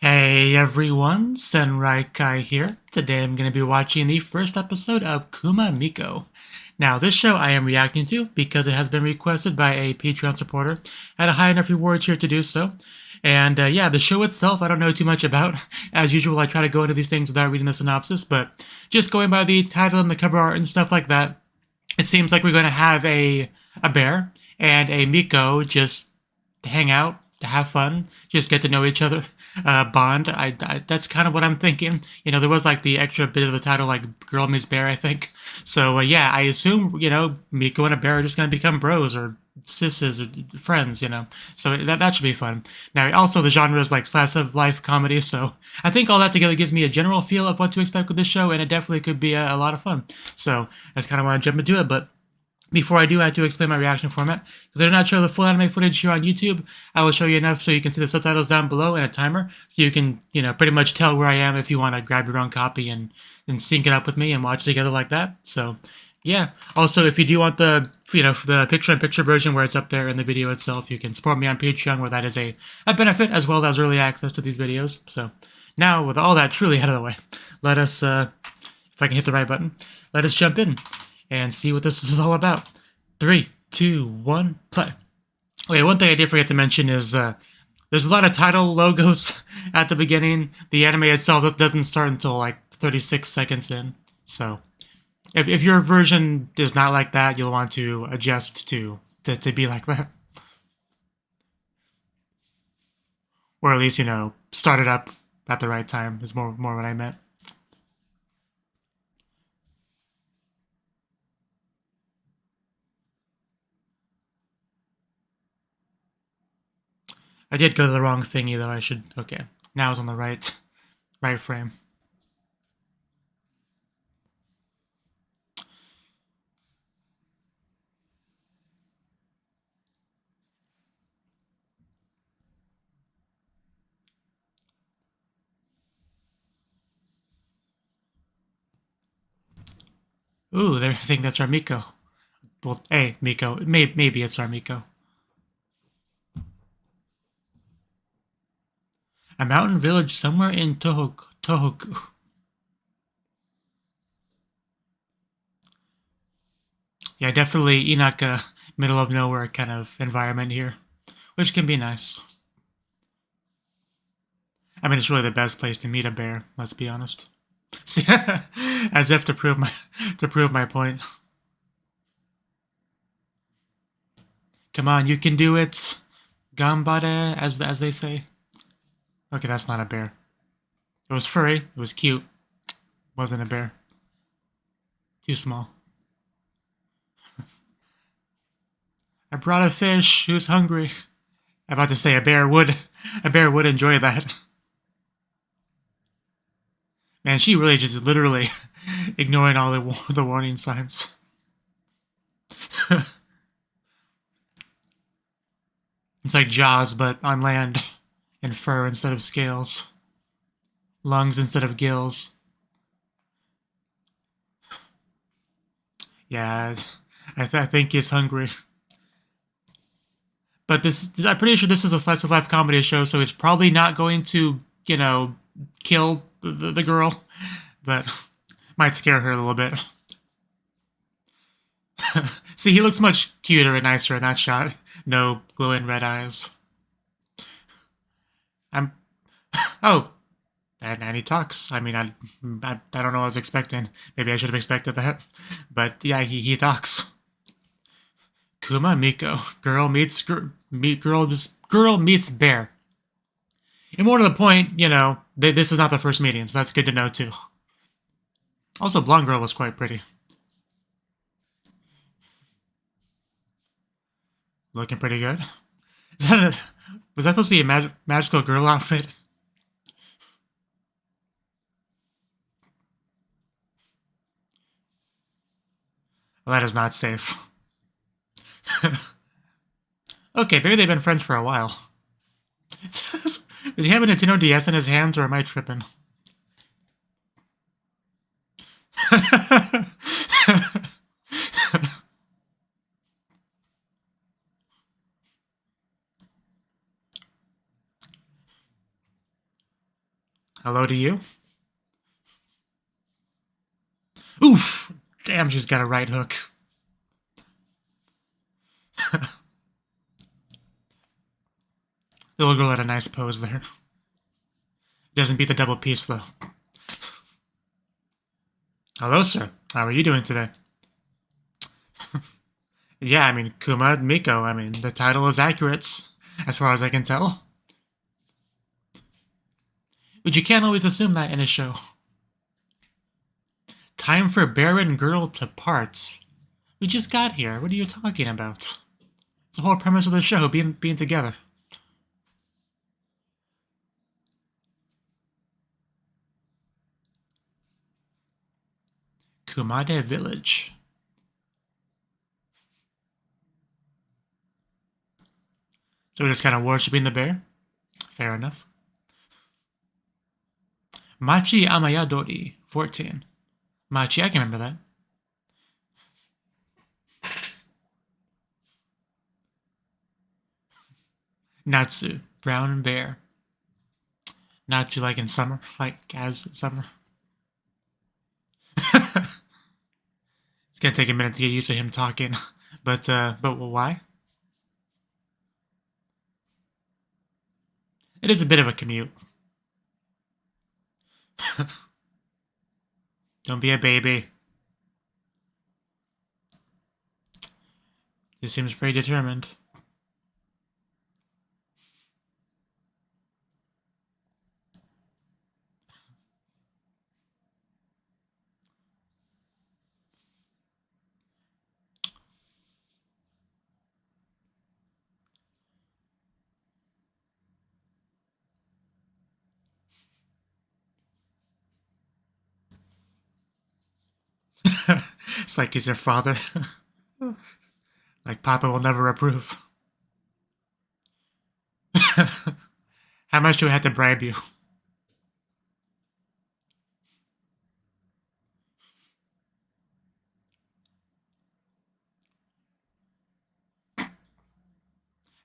Hey everyone, Senrai here. Today I'm going to be watching the first episode of Kuma Miko. Now, this show I am reacting to because it has been requested by a Patreon supporter at a high enough reward tier to do so. And yeah, the show itself I don't know too much about. As usual, I try to go into these things without reading the synopsis, but just going by the title and the cover art and stuff like that, it seems like we're going to have a bear and a Miko just to hang out, to have fun, just get to know each other, bond. That's kind of what I'm thinking. You know, there was like the extra bit of the title, like girl meets bear, I think. So yeah, I assume Miko and a bear are just gonna become bros or sisses or friends. So that should be fun. Now, also the genre is like slice of life comedy, so I think all that together gives me a general feel of what to expect with this show, and it definitely could be a lot of fun. So I just kind of want to jump into it, but before I do, I have to explain my reaction format. Because I did not show the full anime footage here on YouTube, I will show you enough so you can see the subtitles down below and a timer, so you can, pretty much tell where I am if you want to grab your own copy and sync it up with me and watch it together like that. So, yeah. Also, if you do want the, the picture-in-picture version where it's up there in the video itself, you can support me on Patreon, where that is a benefit, as well as early access to these videos. So, now, with all that truly out of the way, let us, if I can hit the right button, let us jump in and see what this is all about. 3, 2, 1, play. Okay, one thing I did forget to mention is there's a lot of title logos at the beginning. The anime itself doesn't start until like 36 seconds in. So if your version is not like that, you'll want to adjust to be like that. Or at least, start it up at the right time is more what I meant. I did go to the wrong thingy though. I should. Okay, now it's on the right frame. Ooh, I think that's our Miko. Well, hey, Miko. Maybe it's our Miko. A mountain village somewhere in Tohoku. Yeah, definitely Inaka, middle of nowhere kind of environment here, which can be nice. I mean, it's really the best place to meet a bear. Let's be honest. As if to prove my point. Come on, you can do it, Gambare, as they say. Okay, that's not a bear. It was furry. It was cute. Wasn't a bear. Too small. I brought a fish. Who's hungry? I'm about to say a bear would enjoy that. Man, she really just is literally ignoring all the warning signs. It's like Jaws, but on land, and fur instead of scales, lungs instead of gills. Yeah, I think he's hungry. But I'm pretty sure this is a slice of life comedy show, so he's probably not going to, kill the girl, but might scare her a little bit. See, he looks much cuter and nicer in that shot. No glowing red eyes. Oh, and he talks. I mean, I don't know what I was expecting. Maybe I should have expected that. But yeah, he talks. Kuma Miko. Girl meets bear. And more to the point, this is not the first meeting, so that's good to know too. Also, blonde girl was quite pretty. Looking pretty good. Was that supposed to be a magical girl outfit? Well, that is not safe. Okay, maybe they've been friends for a while. Did he have a Nintendo DS in his hands, or am I tripping? Hello to you. Oof! Damn, she's got a right hook. The little girl had a nice pose there. Doesn't beat the double piece, though. Hello, sir. How are you doing today? Yeah, I mean, Kuma Miko. I mean, the title is accurate, as far as I can tell. But you can't always assume that in a show. Time for barren girl to part. We just got here. What are you talking about? It's the whole premise of the show, being together. Kumade Village. So we're just kind of worshipping the bear? Fair enough. Machi Amayadori, 14. Machi, I can remember that. Natsu, brown bear. Natsu like in summer, like as summer. It's gonna take a minute to get used to him talking, but why? It is a bit of a commute. Don't be a baby. He seems very determined. It's like he's your father. Like Papa will never approve. How much do I have to bribe you?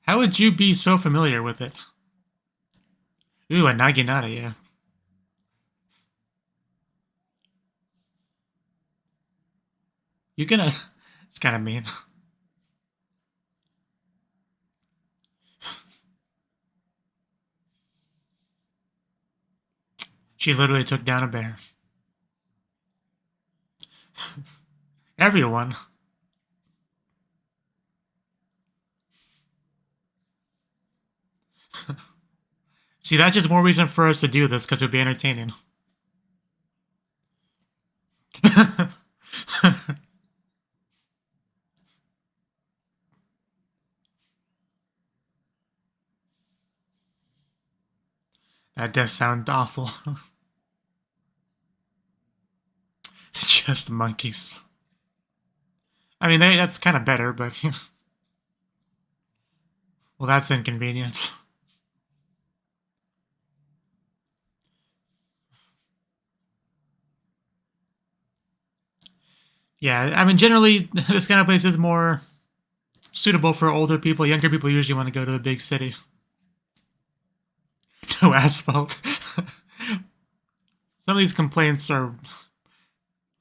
How would you be so familiar with it? Ooh, a Naginata, yeah. You're gonna... It's kind of mean. She literally took down a bear. Everyone. See, that's just more reason for us to do this, because it would be entertaining. That does sound awful. Just monkeys. I mean, that's kind of better, but... Well, that's inconvenient. Yeah, I mean, generally, this kind of place is more suitable for older people. Younger people usually want to go to the big city. No asphalt. Some of these complaints are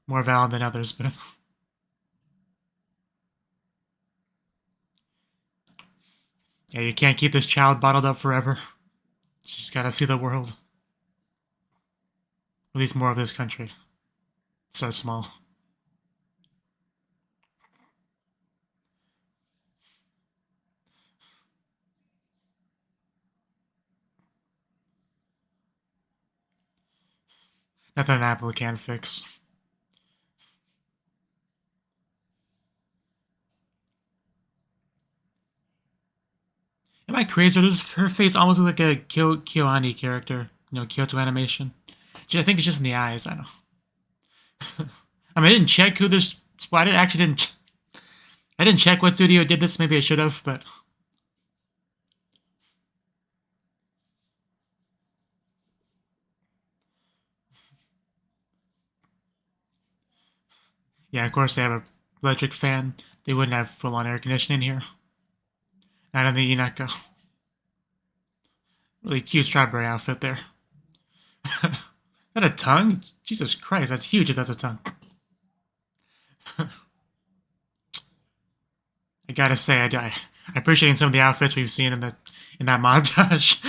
more valid than others, but... Yeah, you can't keep this child bottled up forever. She's gotta see the world. At least more of this country. So small. Nothing an apple can't fix. Am I crazy? Does her face almost look like a Kyoani character? You know, Kyoto animation? I think it's just in the eyes. I don't know. I mean, I didn't check who this... Well, I didn't check what studio did this. Maybe I should have, but... Yeah, of course they have a electric fan. They wouldn't have full-on air conditioning here. Not in the Inaka. Really cute strawberry outfit there. Is that a tongue? Jesus Christ, that's huge if that's a tongue. I gotta say, I appreciate some of the outfits we've seen in that montage.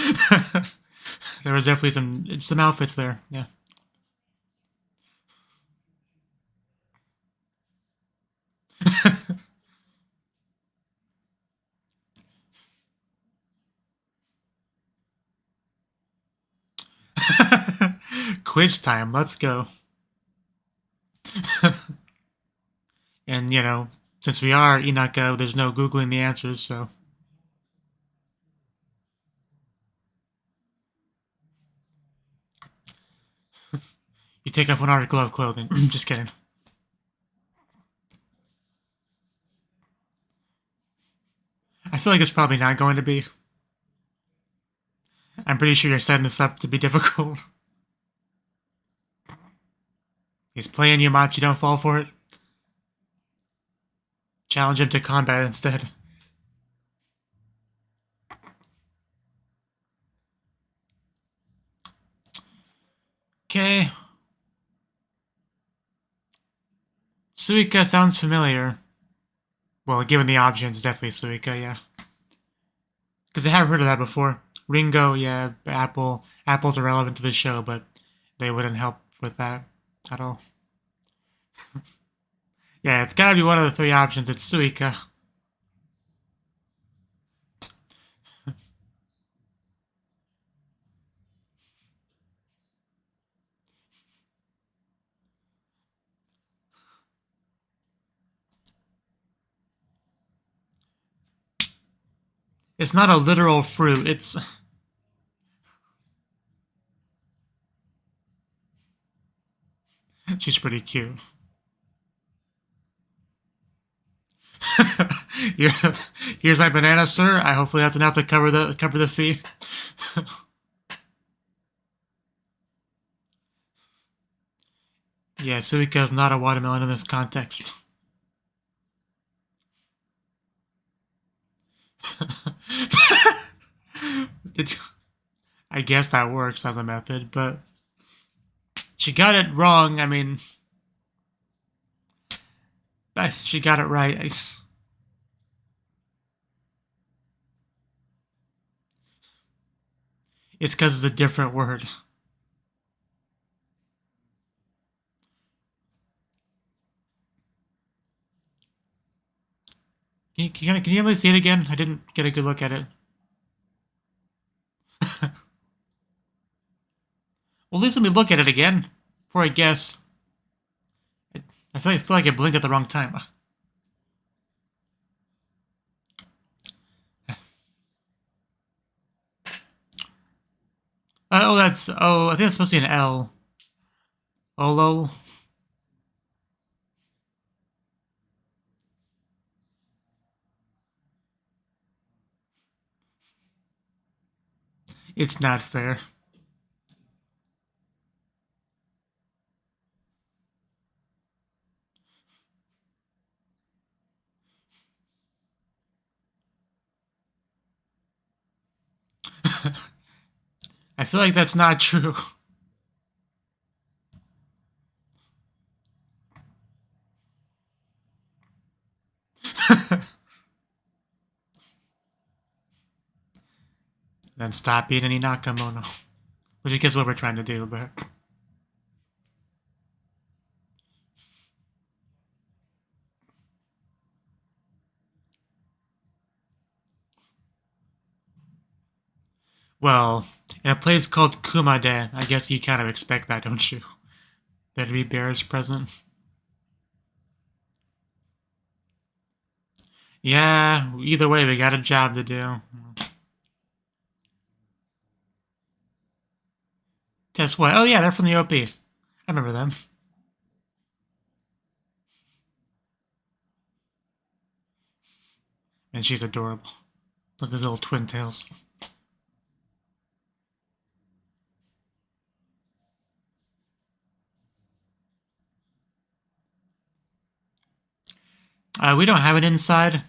There was definitely some outfits there, yeah. Quiz time, let's go. And, you know, since we are Inaka, there's no Googling the answers, so. You take off one article of clothing. Just kidding. I feel like it's probably not going to be. I'm pretty sure you're setting this up to be difficult. He's playing you, Machi, don't fall for it. Challenge him to combat instead. Okay. Suika sounds familiar. Well, given the options, definitely Suika, yeah. Because I have heard of that before. Ringo, yeah, Apple. Apple's irrelevant to the show, but they wouldn't help with that at all. Yeah, it's gotta be one of the three options. It's Suika. It's not a literal fruit, it's... She's pretty cute. Here's my banana, sir. I hopefully that's enough to cover the fee. Yeah, Suika is not a watermelon in this context. I guess that works as a method, but she got it wrong. I mean, she got it right. It's because it's a different word. Can you able to see it again? I didn't get a good look at it. Well, at least let me look at it again before I guess. I feel like I blinked at the wrong time. Oh, I think that's supposed to be an L. Olo. It's not fair. I feel like that's not true. Then stop being an Inakamono. Which I guess is what we're trying to do, but... Well, in a place called Kumade, I guess you kind of expect that, don't you? There'd be bears present. Yeah, either way, we got a job to do. Guess what? Oh yeah, they're from the OP. I remember them. And she's adorable. Look at those little twin tails. We don't have it inside.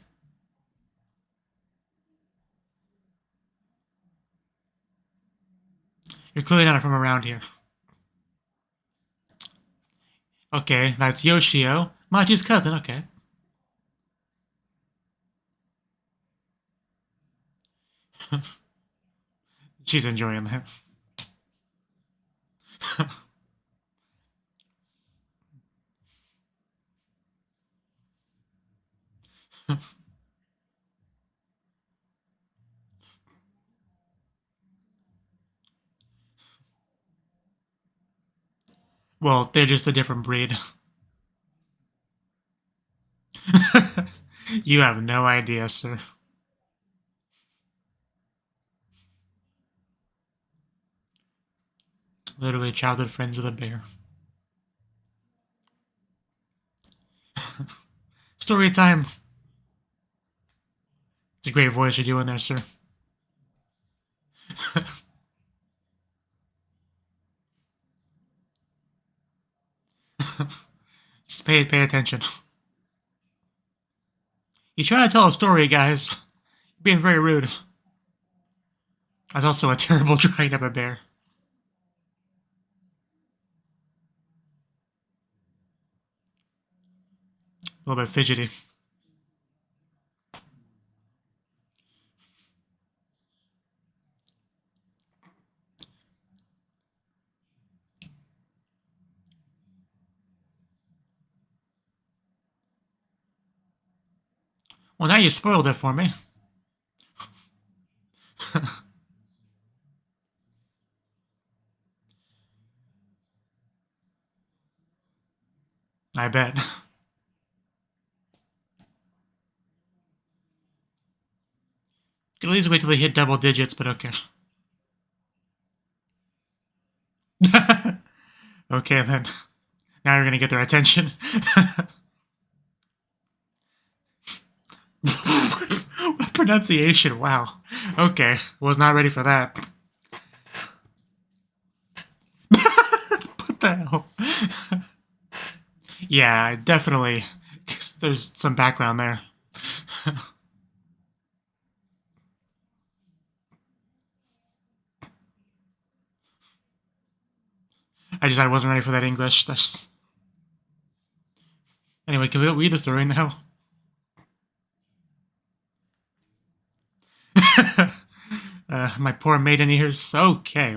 You're clearly not from around here. Okay, that's Yoshio, Machi's cousin, okay. She's enjoying that. Well, they're just a different breed. You have no idea, sir. Literally childhood friends with a bear. Story time. It's a great voice you're doing there, sir. Just pay attention. He's trying to tell a story, guys. You're being very rude. That's also a terrible drawing of a bear. A little bit fidgety. Well, now you spoiled it for me. I bet. Could at least wait till they hit double digits, but okay. Okay, then. Now you're gonna get their attention. What pronunciation? Wow. Okay, was not ready for that. What the hell? Yeah, definitely. There's some background there. I wasn't ready for that English. Anyway, can we read the story now? My poor maiden ears. Okay.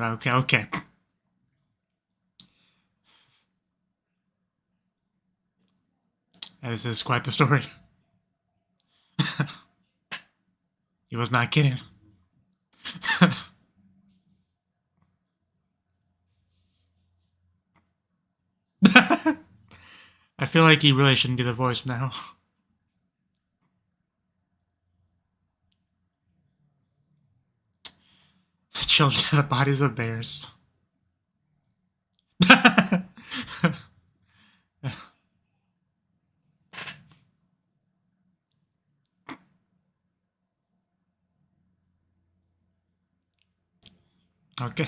This is quite the story. He was not kidding. I feel like he really shouldn't do the voice now. Children of the bodies of bears. Okay.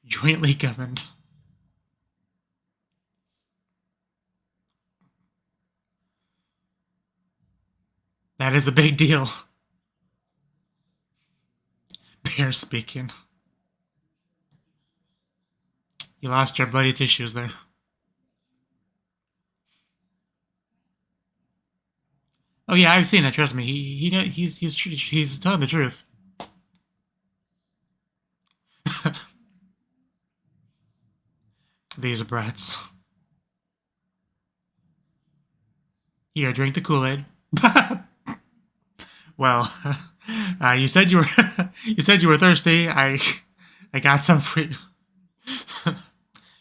Jointly governed. That is a big deal. Bear speaking. You lost your bloody tissues there. Oh yeah, I've seen it. Trust me. He's telling the truth. These brats. Here, drink the Kool-Aid. Well, you said you were thirsty. I got some for you.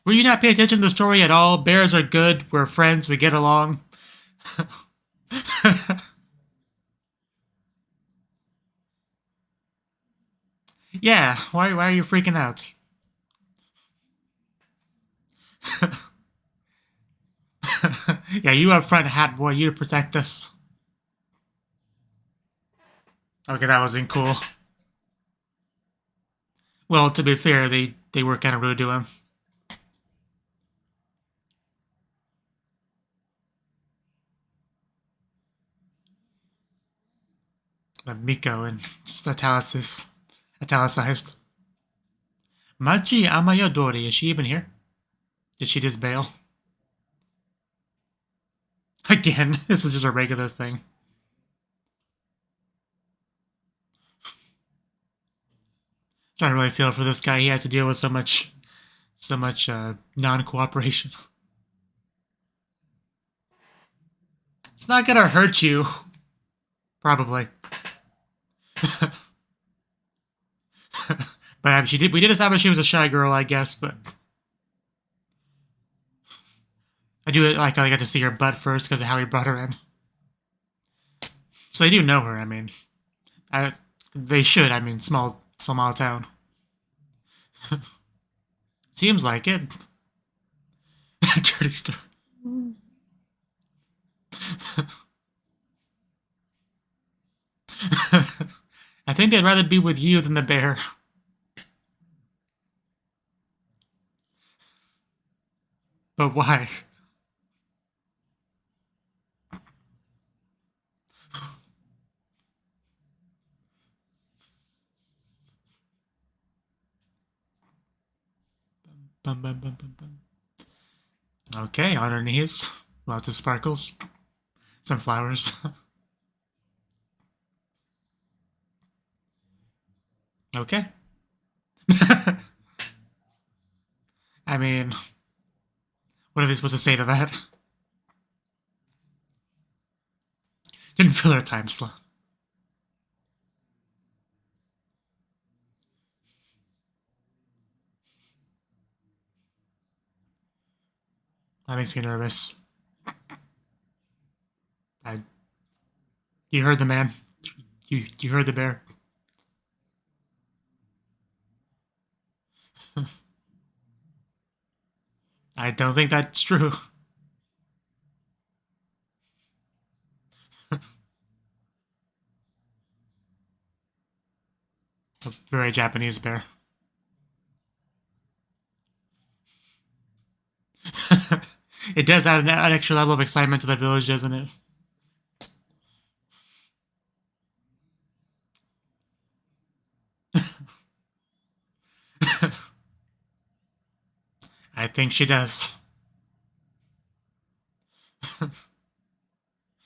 Were you not paying attention to the story at all? Bears are good. We're friends. We get along. Yeah. Why are you freaking out? Yeah, you up front, hat boy. You to protect us. Okay, that wasn't cool. Well, to be fair, they were kind of rude to him. But Miko and just italicized. Machi Amayodori, is she even here? Did she just bail? Again, this is just a regular thing. Trying to really feel for this guy. He had to deal with so much non-cooperation. It's not gonna hurt you. Probably. But we did establish she was a shy girl, I guess, but I do like how I got to see her butt first because of how he brought her in. So they do know her, I mean. They should, I mean, small town. Seems like it. Dirty story. I think they'd rather be with you than the bear. But why? Bum, bum, bum, bum, bum. Okay, on her knees. Lots of sparkles. Some flowers. Okay. I mean, what are they supposed to say to that? Didn't fill her time slot. That makes me nervous. You heard the man. You heard the bear. I don't think that's true. A very Japanese bear. It does add an extra level of excitement to the village, doesn't it? I think she does.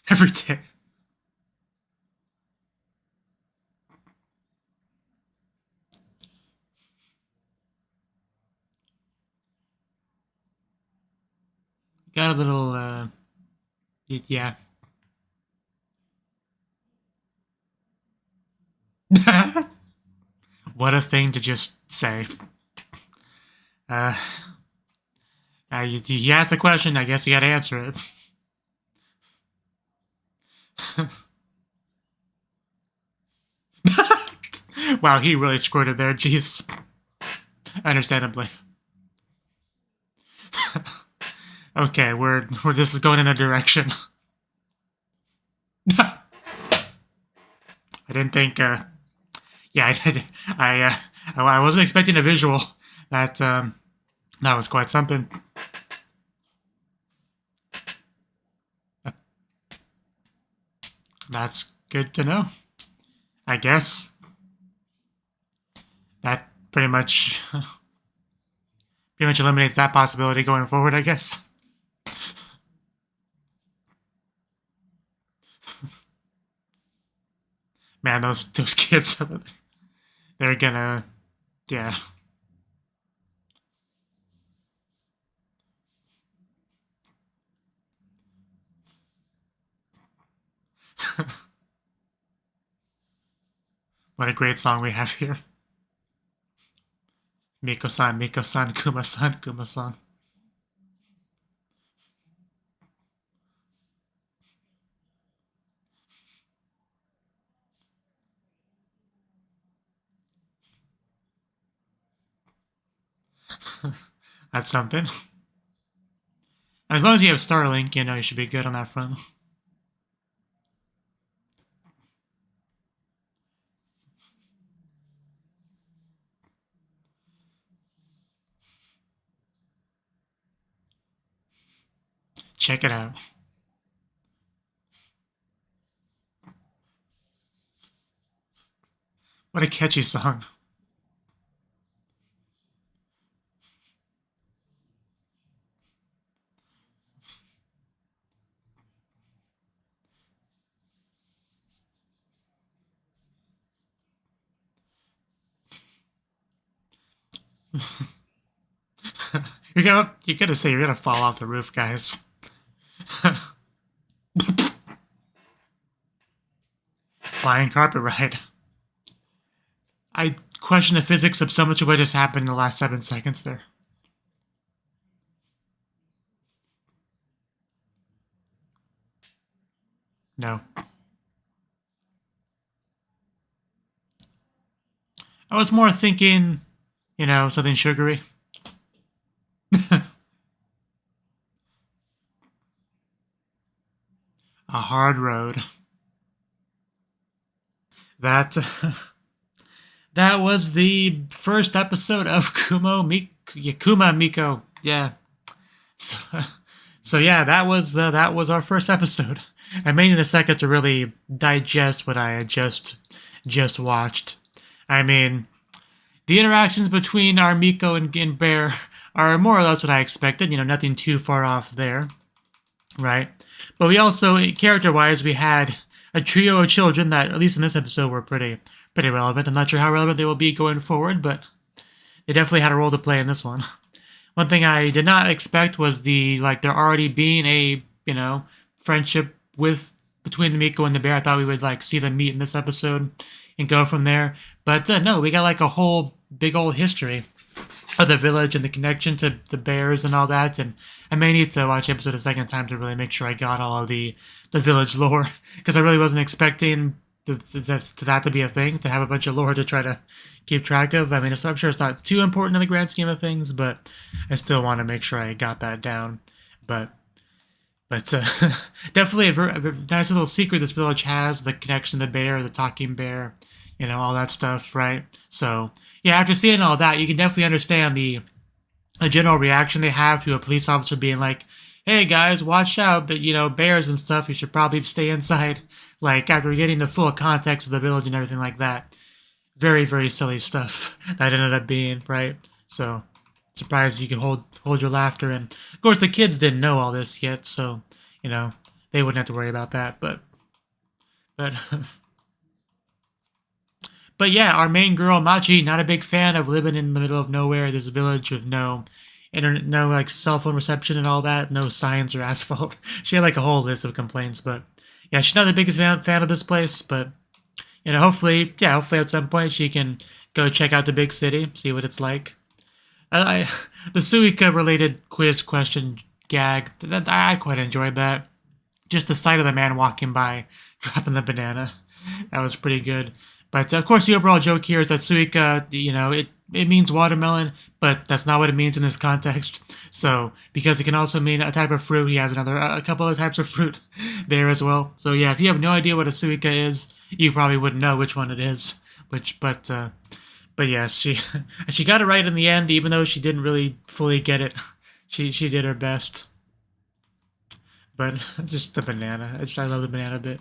Every day. Got a little, yeah. What a thing to just say. You asked a question, I guess you gotta answer it. Wow, he really squirted there, jeez. Understandably. Okay, this is going in a direction. I didn't think, yeah, I wasn't expecting a visual. That was quite something. That's good to know, I guess. That pretty much eliminates that possibility going forward, I guess. Man, those kids, they're gonna, yeah. What a great song we have here. Miko-san, Miko-san, Kuma-san, Kuma-san. That's something. As long as you have Starlink, you know you should be good on that front. Check it out. What a catchy song. You're gonna say you're gonna fall off the roof, guys. Flying carpet ride. I question the physics of so much of what just happened in the last 7 seconds there. No. I was more thinking, something sugary. A hard road. That was the first episode of Kuma Miko. Yeah. So yeah, that was our first episode. I may need a second to really digest what I had just watched. I mean, the interactions between our Miko and Bear are more or less what I expected. Nothing too far off there, right? But we also, character-wise, we had a trio of children that, at least in this episode, were pretty relevant. I'm not sure how relevant they will be going forward, but they definitely had a role to play in this one. One thing I did not expect was there already being a, friendship between the Miko and the Bear. I thought we would see them meet in this episode and go from there. But no, we got a whole big old history of the village and the connection to the bears and all that. And I may need to watch the episode a second time to really make sure I got all of the village lore, because I really wasn't expecting that to be a thing, to have a bunch of lore to try to keep track of. I mean, I'm sure it's not too important in the grand scheme of things, but I still want to make sure I got that down. But definitely a nice little secret this village has, the connection to the bear, the talking bear, all that stuff, right? So yeah, after seeing all that, you can definitely understand the general reaction they have to a police officer being like, hey guys, watch out, that, bears and stuff, you should probably stay inside. After getting the full context of the village and everything like that. Very, very silly stuff that ended up being, right? So, surprised you could hold your laughter. And, of course, the kids didn't know all this yet, so, they wouldn't have to worry about that. But yeah, our main girl, Machi, not a big fan of living in the middle of nowhere, this village with no internet, no, cell phone reception and all that, no signs or asphalt. She had, a whole list of complaints, but yeah, she's not the biggest fan of this place, but, hopefully at some point she can go check out the big city, see what it's like. The Suika-related quiz question gag, I quite enjoyed that. Just the sight of the man walking by, dropping the banana. That was pretty good. But, of course, the overall joke here is that Suika, it means watermelon, but that's not what it means in this context. So, because it can also mean a type of fruit, he has a couple of types of fruit there as well. So yeah, if you have no idea what a suika is, you probably wouldn't know which one it is. But yeah, she got it right in the end, even though she didn't really fully get it. She did her best. But just the banana. I love the banana bit.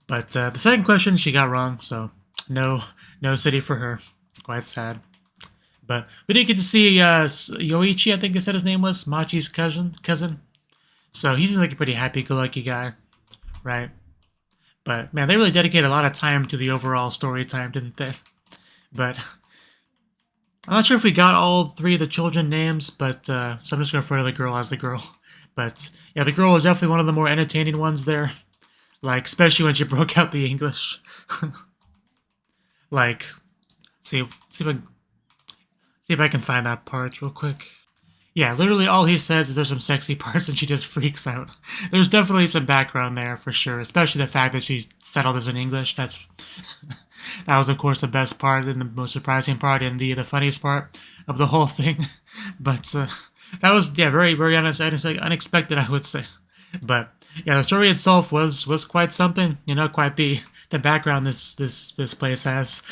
But the second question she got wrong, so no city for her. Quite sad. But we did get to see Yoichi, I think they said his name was, Machi's cousin. So he's a pretty happy-go-lucky guy, right? But man, they really dedicated a lot of time to the overall story time, didn't they? But I'm not sure if we got all three of the children names, but so I'm just going to refer to the girl as the girl. But yeah, the girl was definitely one of the more entertaining ones there. Especially when she broke out the English. See if I can find that part real quick. Yeah, literally all he says is there's some sexy parts and she just freaks out. There's definitely some background there for sure, especially the fact that she said all this in English. That was, of course, the best part and the most surprising part and the funniest part of the whole thing. But that was, yeah, very, very unexpected, I would say. But yeah, the story itself was quite something, quite the background this place has.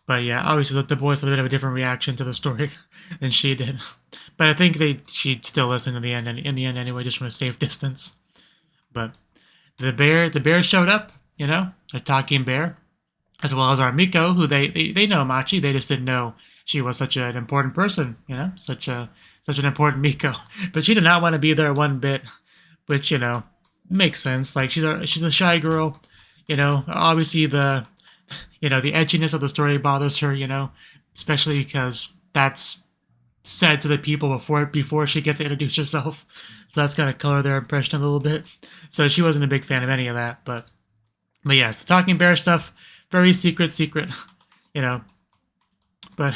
But yeah, obviously the boys had a bit of a different reaction to the story than she did. But I think she'd still listen in the end anyway, just from a safe distance. But the bear showed up, a talking bear, as well as our Miko, who they know Machi, they just didn't know she was such an important person, such an important Miko. But she did not want to be there one bit, which, makes sense. She's a shy girl, obviously you know, the edginess of the story bothers her, you know, especially because that's said to the people before she gets to introduce herself. So that's going to color their impression a little bit. So she wasn't a big fan of any of that. But yes, the talking bear stuff, very secret, you know. But